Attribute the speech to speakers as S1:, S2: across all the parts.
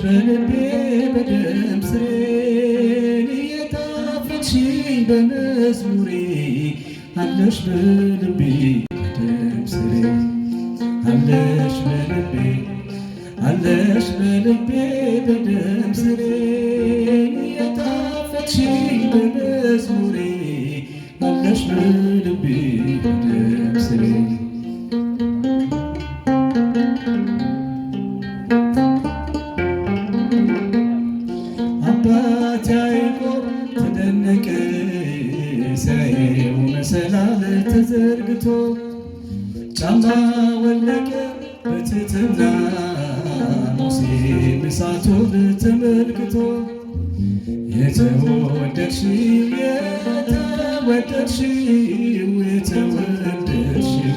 S1: በልቤ በደም ስሬን እየጣፈጥሽኝ በመዝሙሬ አለሽ በልቤ በደም ስሬ አለሽ በልቤ አለሽ በልቤ በደም ስሬ እየጣፈጥሽኝ በመዝሙሬ አለሽ በልቤ በደም ስሬ አባት ያዕቆብ ተደነቀ ሲያየው መሰላል ተዘርግቶ ጫማ ወለቀ በትሕትና ሙሴ እሳቱን ተመልክቶ የተወደድሽው የተወደድሽው የተወደድሽው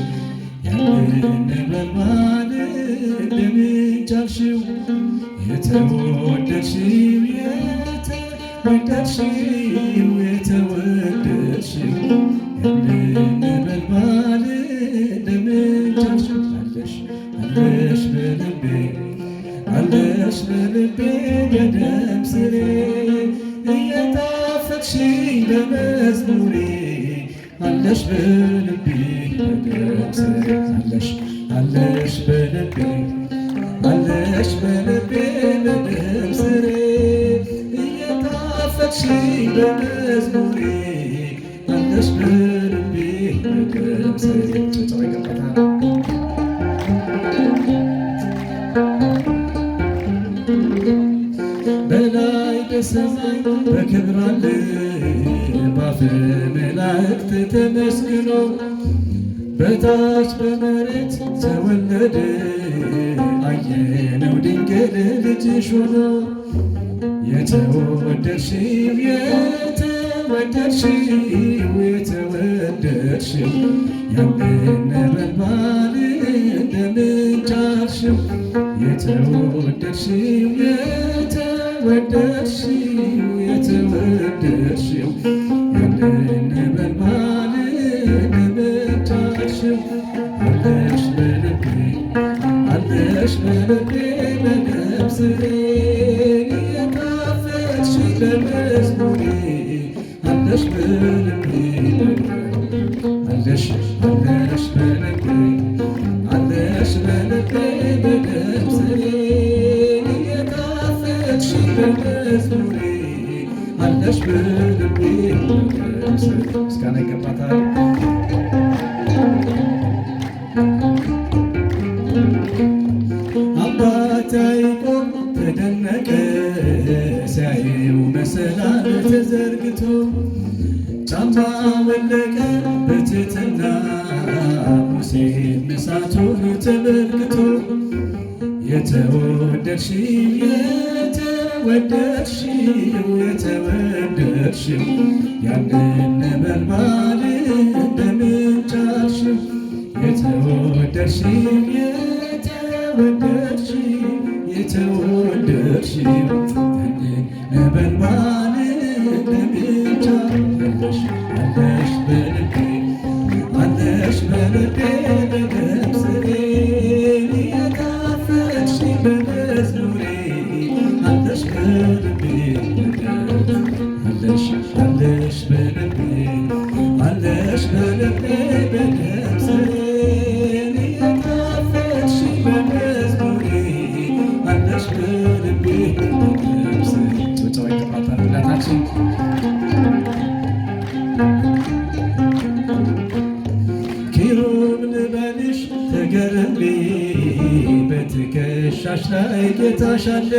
S1: ያንን ነበልባል እንደምን ቻልሽው የተወደድሽው የተወደድሽው የተወደድሽው ያንን ነበልባል እንደምን ቻልሽው አለሽ በልቤ አለሽ በልቤ በደም ስሬ እየጣፈጥሽኝ በመዝሙሬ አለሽ በልቤ በደም ስሬ አለሽ በልቤ አለሽ በልቤ በደም ስሬ እየጣፈጥሽኝ በመዝሙሬ አለሽ በልቤ በደም ስሬ ጭብጨባ ይገባታል። በላይ በሰማይ በክብር አለ ባፈ መላእክት ተመስግኖ በታች በመሬት ተወለደ አየነው ድንግል ልጅሽ ሆኖ የተወደድሽው የተወደድሽው የተወደድሽው ያንን ነበልባል እንደምን ቻልሽው የተወደድሽው የተወደድሽው የተወደድሽው ያንን ነበልባል እንደምን ቻልሽው አለሽ በልቤ አለሽ በልቤ በደም ስሬ እየጣፈጥሽኝ በመዝሙሬ አለሽ በልቤ አለሽ በልቤ አለሽ በልቤ በደም ስሬ እየጣፈጥሽኝ በመዝሙሬ አለሽ በልቤ በደም ስሬ ምስጋና ይገባታል። አባት ያዕቆብ ተደነቀ ሲያየው መሰላል ተዘርግቶ ጫማ ወለቀ በትሕትና ሙሴ እሳቱን ተመልክቶ የተወደድሽው የተወደድሽው የተወደድሽው ያንን ነበልባል እንደምን ቻልሽው የተወደድሽው የተወደድሽው የተወደድሽው ያንን ነበልባል እንደምን ቻልሽው አለሽ በልቤ አለሽ በልቤ በደም ስሬ እየጣፈጥሽኝ በመዝሙሬ አለሽ በልቤ አለሽ በልቤ አለሽ በልቤ በደም ስሬ እየጣፈጥሽኝ በመዝሙሬ አለሽ በልቤ በደም ስሬ ጭብጨባ ይገባታል። ሁላታችን ኪሩብ ልበልሽ ተገረሜ በትከሻሽ ላይ ጌታሽ አለ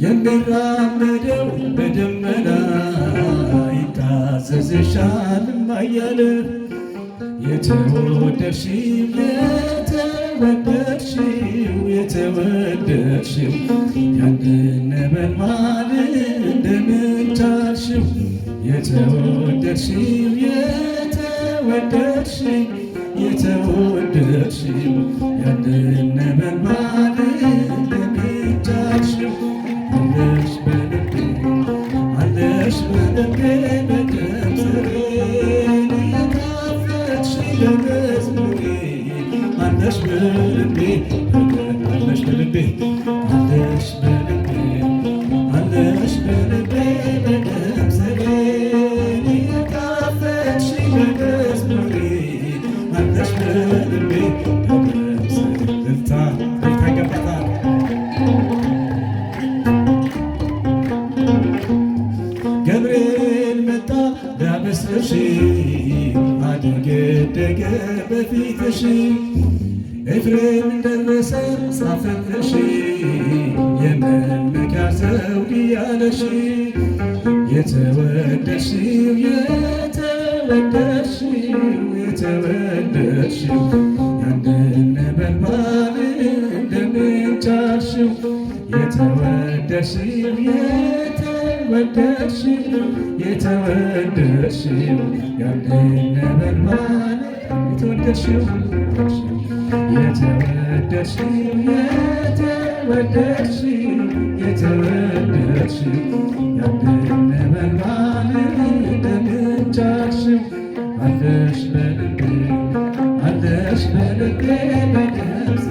S1: የሚራመደው በደመና ይታዘዝሻል እማያለ የተወደድሽው የተወደድሽው የተወደድሽው ያንን ነበልባል እንደምን ቻልሽው የተወደድሽው የተወደድሽው የተወደድሽው ያንን ነበልባል እንደምን ቻልሽው አለሽ በልቤ አለሽ በልቤ በደም ስሬ እየጣፈጥሽኝ በመዝሙሬ አለሽ በልቤ አለሽ በልቤ አለሽ በልቤ አስርሺ አደገደገ በፊትሽ ኤፍሬም ደረሰ ጻፈልሽ የመመኪያ ዘውድ ያለሽ የተወደድሽው የተወደድሽው የተወደድሽው ያንን ነበልባል እንደምን ቻልሽው የተወደድሽው የተወደድሽው የተወደድሽው ያንን ነበልባል የተወደድሽው የተወደድሽው የተወደድሽው የተወደድሽው ያንን ነበልባል እንደምን ቻልሽው አለሽ በልቤ አለሽ በልቤ በነፍሴ